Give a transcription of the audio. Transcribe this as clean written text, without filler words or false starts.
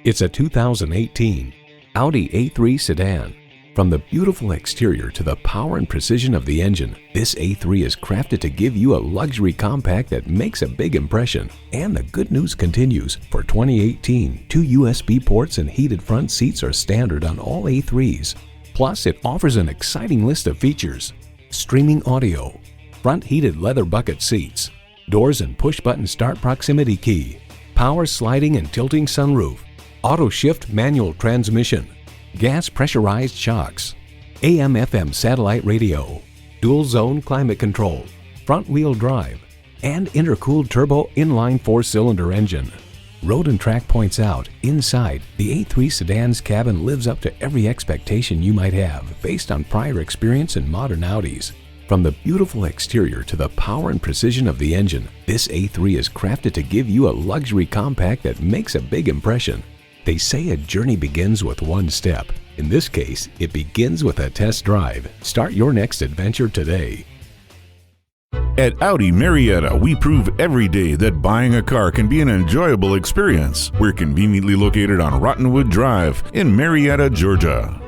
It's a 2018 Audi A3 sedan. From the beautiful exterior to the power and precision of the engine, this A3 is crafted to give you a luxury compact that makes a big impression. And the good news continues. For 2018, 2 USB ports and heated front seats are standard on all A3s. Plus, it offers an exciting list of features: streaming audio, front heated leather bucket seats, doors and push-button start proximity key, power sliding and tilting sunroof, auto shift manual transmission, gas pressurized shocks, AM/FM satellite radio, dual zone climate control, front wheel drive, and intercooled turbo inline 4-cylinder engine. Road and Track points out, inside, the A3 sedan's cabin lives up to every expectation you might have based on prior experience in modern Audis. From the beautiful exterior to the power and precision of the engine, this A3 is crafted to give you a luxury compact that makes a big impression. They say a journey begins with one step. In this case, it begins with a test drive. Start your next adventure today. At Audi Marietta, we prove every day that buying a car can be an enjoyable experience. We're conveniently located on Rottenwood Drive in Marietta, Georgia.